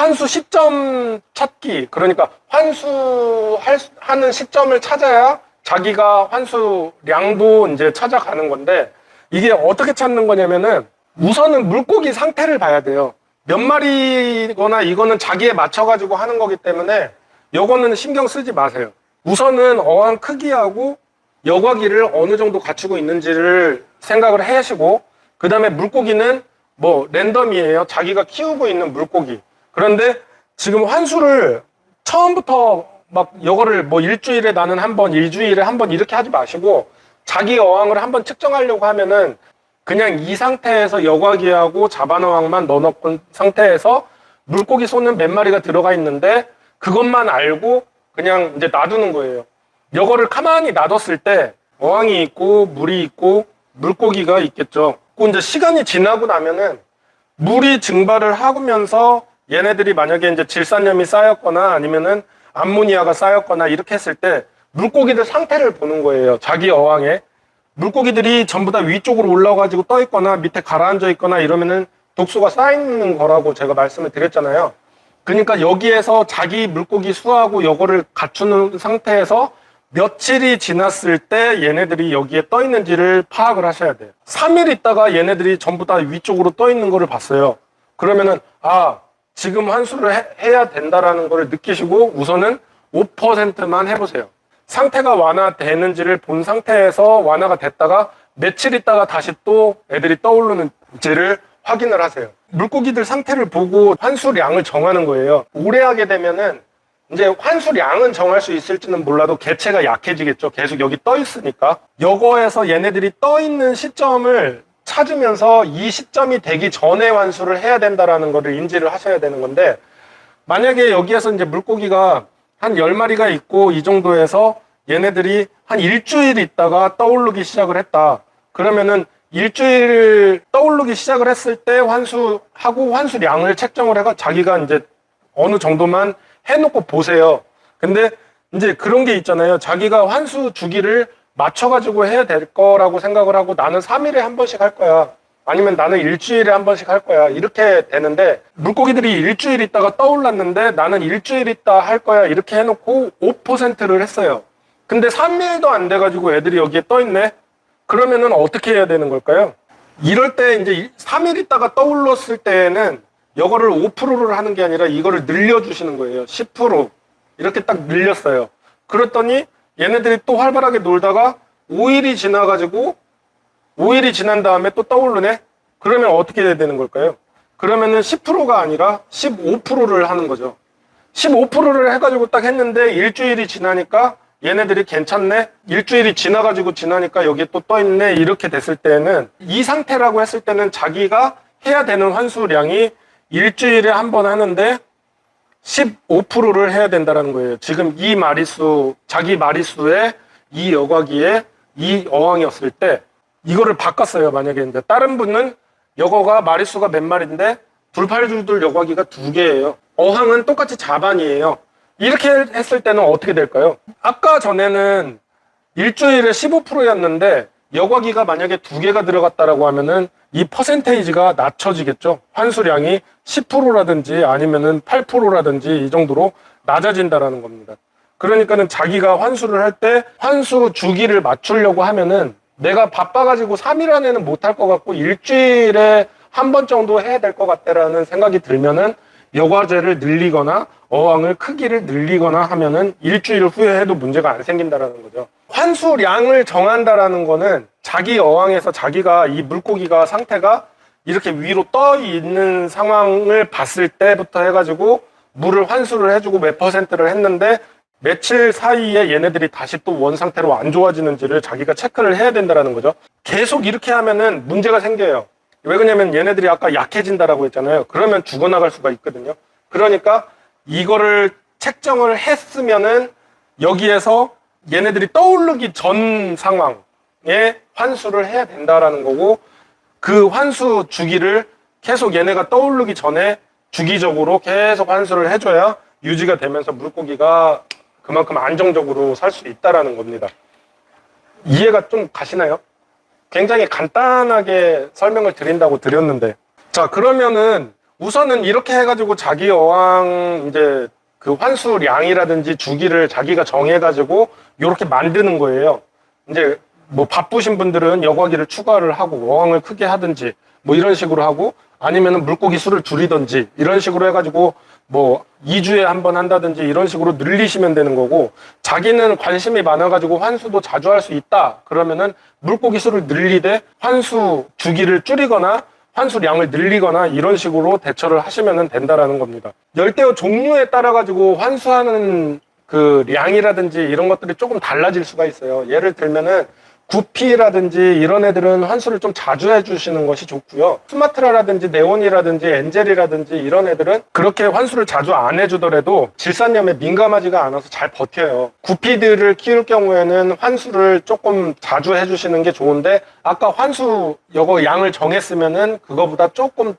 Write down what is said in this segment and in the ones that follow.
환수 시점 찾기, 그러니까 환수하는 시점을 찾아야 자기가 환수량도 이제 찾아가는 건데, 이게 어떻게 찾는 거냐면은 우선은 물고기 상태를 봐야 돼요. 몇 마리거나 이거는 자기에 맞춰가지고 하는 거기 때문에 요거는 신경 쓰지 마세요. 우선은 어항 크기하고 여과기를 어느 정도 갖추고 있는지를 생각을 하시고, 그 다음에 물고기는 뭐 랜덤이에요. 자기가 키우고 있는 물고기. 그런데 지금 환수를 처음부터 막 이거를 뭐 일주일에 나는 한 번, 일주일에 한 번 이렇게 하지 마시고, 자기 어항을 한번 측정하려고 하면은 그냥 이 상태에서 여과기하고 자반 어항만 넣어놓은 상태에서 물고기 손은 몇 마리가 들어가 있는데 그것만 알고 그냥 이제 놔두는 거예요. 이거를 가만히 놔뒀을 때 어항이 있고 물이 있고 물고기가 있겠죠. 그 이제 시간이 지나고 나면은 물이 증발을 하면서 얘네들이 만약에 이제 질산염이 쌓였거나 아니면은 암모니아가 쌓였거나 이렇게 했을 때 물고기들 상태를 보는 거예요. 자기 어항에. 물고기들이 전부 다 위쪽으로 올라가지고 떠 있거나 밑에 가라앉아 있거나 이러면은 독소가 쌓이는 거라고 제가 말씀을 드렸잖아요. 그러니까 여기에서 자기 물고기 수하고 요거를 갖추는 상태에서 며칠이 지났을 때 얘네들이 여기에 떠 있는지를 파악을 하셔야 돼요. 3일 있다가 얘네들이 전부 다 위쪽으로 떠 있는 거를 봤어요. 그러면은 지금 환수를 해야 된다라는 거를 느끼시고 우선은 5%만 해보세요. 상태가 완화되는지를 본 상태에서 완화가 됐다가 며칠 있다가 다시 또 애들이 떠오르는지를 확인을 하세요. 물고기들 상태를 보고 환수량을 정하는 거예요. 오래 하게 되면은 이제 환수량은 정할 수 있을지는 몰라도 개체가 약해지겠죠. 계속 여기 떠 있으니까. 요거에서 얘네들이 떠 있는 시점을 찾으면서 이 시점이 되기 전에 환수를 해야 된다라는 거를 인지를 하셔야 되는 건데, 만약에 여기에서 이제 물고기가 한 10마리가 있고 이 정도에서 얘네들이 한 일주일 있다가 떠오르기 시작을 했다. 그러면은 일주일 떠오르기 시작을 했을 때 환수하고 환수량을 책정을 해가 자기가 이제 어느 정도만 해놓고 보세요. 근데 이제 그런 게 있잖아요. 자기가 환수 주기를 맞춰가지고 해야 될 거라고 생각을 하고 나는 3일에 한 번씩 할 거야. 아니면 나는 일주일에 한 번씩 할 거야. 이렇게 되는데 물고기들이 일주일 있다가 떠올랐는데 나는 일주일 있다 할 거야. 이렇게 해놓고 5%를 했어요. 근데 3일도 안 돼가지고 애들이 여기에 떠 있네? 그러면은 어떻게 해야 되는 걸까요? 이럴 때 이제 3일 있다가 떠올랐을 때에는 이거를 5%를 하는 게 아니라 이거를 늘려주시는 거예요. 10%. 이렇게 딱 늘렸어요. 그랬더니 얘네들이 또 활발하게 놀다가 5일이 지나가지고 5일이 지난 다음에 또 떠오르네? 그러면 어떻게 해야 되는 걸까요? 그러면은 10%가 아니라 15%를 하는 거죠. 15%를 해가지고 딱 했는데 일주일이 지나니까 얘네들이 괜찮네? 일주일이 지나니까 여기에 또 떠있네? 이렇게 됐을 때는 이 상태라고 했을 때는 자기가 해야 되는 환수량이 일주일에 한 번 하는데 15%를 해야 된다는 거예요. 지금 이 마리수, 자기 마리수의 이 여과기에 이 어항이었을 때 이거를 바꿨어요. 만약에 이제 다른 분은 여거가 마리수가 몇 마리인데 둘팔줄둘 여과기가 2개예요. 어항은 똑같이 자반이에요. 이렇게 했을 때는 어떻게 될까요? 아까 전에는 일주일에 15%였는데 여과기가 만약에 2개가 들어갔다라고 하면은 이 퍼센테이지가 낮춰지겠죠. 환수량이 10%라든지 아니면은 8%라든지 이 정도로 낮아진다라는 겁니다. 그러니까는 자기가 환수를 할 때 환수 주기를 맞추려고 하면은 내가 바빠가지고 3일 안에는 못할 것 같고 일주일에 한 번 정도 해야 될 것 같다라는 생각이 들면은 여과제를 늘리거나 어항을 크기를 늘리거나 하면은 일주일 후에 해도 문제가 안 생긴다라는 거죠. 환수량을 정한다라는 거는 자기 어항에서 자기가 이 물고기가 상태가 이렇게 위로 떠 있는 상황을 봤을 때부터 해가지고 물을 환수를 해주고 몇 퍼센트를 했는데 며칠 사이에 얘네들이 다시 또 원 상태로 안 좋아지는지를 자기가 체크를 해야 된다는 거죠. 계속 이렇게 하면은 문제가 생겨요. 왜 그러냐면 얘네들이 아까 약해진다라고 했잖아요. 그러면 죽어나갈 수가 있거든요. 그러니까 이거를 책정을 했으면은 여기에서 얘네들이 떠오르기 전 상황에 환수를 해야 된다라는 거고, 그 환수 주기를 계속 얘네가 떠오르기 전에 주기적으로 계속 환수를 해줘야 유지가 되면서 물고기가 그만큼 안정적으로 살 수 있다라는 겁니다. 이해가 좀 가시나요? 굉장히 간단하게 설명을 드린다고 드렸는데, 자, 그러면은 우선은 이렇게 해가지고 자기 어항 이제 그 환수량이라든지 주기를 자기가 정해가지고 이렇게 만드는 거예요. 이제 뭐 바쁘신 분들은 여과기를 추가를 하고 어항을 크게 하든지 뭐 이런 식으로 하고, 아니면은 물고기 수를 줄이든지 이런 식으로 해가지고 뭐 2주에 한 번 한다든지 이런 식으로 늘리시면 되는 거고, 자기는 관심이 많아가지고 환수도 자주 할 수 있다 그러면은 물고기 수를 늘리되 환수 주기를 줄이거나 환수량을 늘리거나 이런 식으로 대처를 하시면 된다라는 겁니다. 열대어 종류에 따라 가지고 환수하는 그 량이라든지 이런 것들이 조금 달라질 수가 있어요. 예를 들면은 구피라든지 이런 애들은 환수를 좀 자주 해주시는 것이 좋고요. 수마트라라든지 네온이라든지 엔젤이라든지 이런 애들은 그렇게 환수를 자주 안 해주더라도 질산염에 민감하지가 않아서 잘 버텨요. 구피들을 키울 경우에는 환수를 조금 자주 해주시는 게 좋은데, 아까 환수 요거 양을 정했으면은 그거보다 조금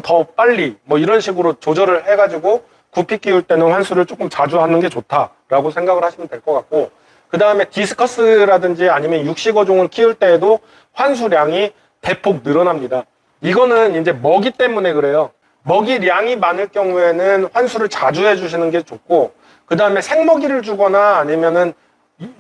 더 빨리 뭐 이런 식으로 조절을 해가지고 구피 키울 때는 환수를 조금 자주 하는 게 좋다라고 생각을 하시면 될 것 같고, 그 다음에 디스커스라든지 아니면 육식어종을 키울 때에도 환수량이 대폭 늘어납니다. 이거는 이제 먹이 때문에 그래요. 먹이량이 많을 경우에는 환수를 자주 해주시는 게 좋고, 그 다음에 생먹이를 주거나 아니면은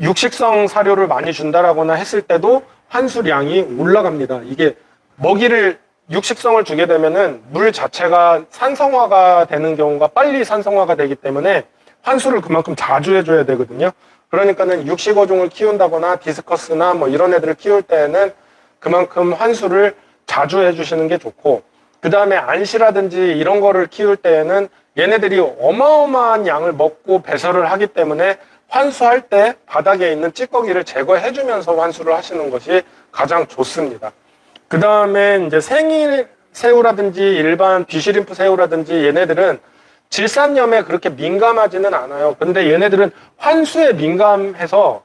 육식성 사료를 많이 준다라거나 했을 때도 환수량이 올라갑니다. 이게 먹이를 육식성을 주게 되면은 물 자체가 산성화가 되는 경우가 빨리 산성화가 되기 때문에 환수를 그만큼 자주 해줘야 되거든요. 그러니까는 육식어종을 키운다거나 디스커스나 뭐 이런 애들을 키울 때에는 그만큼 환수를 자주 해주시는 게 좋고, 그 다음에 안시라든지 이런 거를 키울 때에는 얘네들이 어마어마한 양을 먹고 배설을 하기 때문에 환수할 때 바닥에 있는 찌꺼기를 제거해주면서 환수를 하시는 것이 가장 좋습니다. 그 다음에 이제 생일 새우라든지 일반 비시림프 새우라든지 얘네들은 질산염에 그렇게 민감하지는 않아요. 근데 얘네들은 환수에 민감해서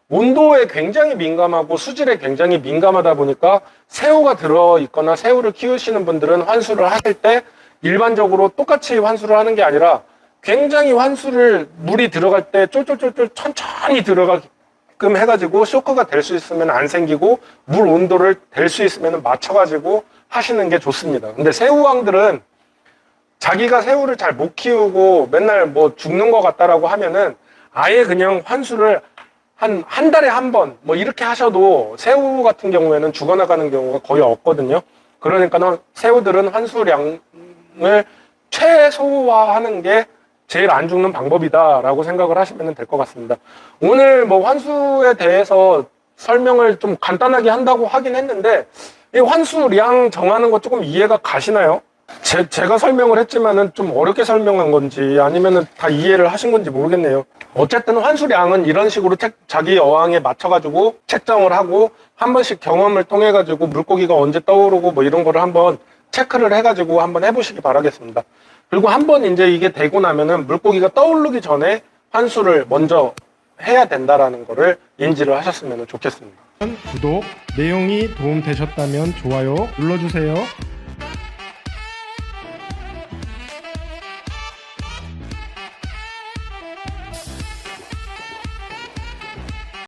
온도에 굉장히 민감하고 수질에 굉장히 민감하다 보니까 새우가 들어있거나 새우를 키우시는 분들은 환수를 하실 때 일반적으로 똑같이 환수를 하는 게 아니라 굉장히 환수를 물이 들어갈 때 쫄쫄쫄쫄 천천히 들어가게끔 해가지고 쇼크가 될 수 있으면 안 생기고 물 온도를 될 수 있으면 맞춰가지고 하시는 게 좋습니다. 근데 새우왕들은 자기가 새우를 잘 못 키우고 맨날 뭐 죽는 것 같다라고 하면은 아예 그냥 환수를 한 달에 한 번 뭐 이렇게 하셔도 새우 같은 경우에는 죽어나가는 경우가 거의 없거든요. 그러니까 새우들은 환수량을 최소화하는 게 제일 안 죽는 방법이다라고 생각을 하시면 될 것 같습니다. 오늘 뭐 환수에 대해서 설명을 좀 간단하게 한다고 하긴 했는데, 이 환수량 정하는 거 조금 이해가 가시나요? 제가 설명을 했지만은 좀 어렵게 설명한 건지 아니면은 다 이해를 하신 건지 모르겠네요. 어쨌든 환수량은 이런 식으로 자기 어항에 맞춰가지고 책정을 하고 한 번씩 경험을 통해가지고 물고기가 언제 떠오르고 뭐 이런 거를 한번 체크를 해가지고 한번 해보시기 바라겠습니다. 그리고 한번 이제 이게 되고 나면은 물고기가 떠오르기 전에 환수를 먼저 해야 된다라는 거를 인지를 하셨으면 좋겠습니다. 구독, 내용이 도움되셨다면 좋아요 눌러주세요.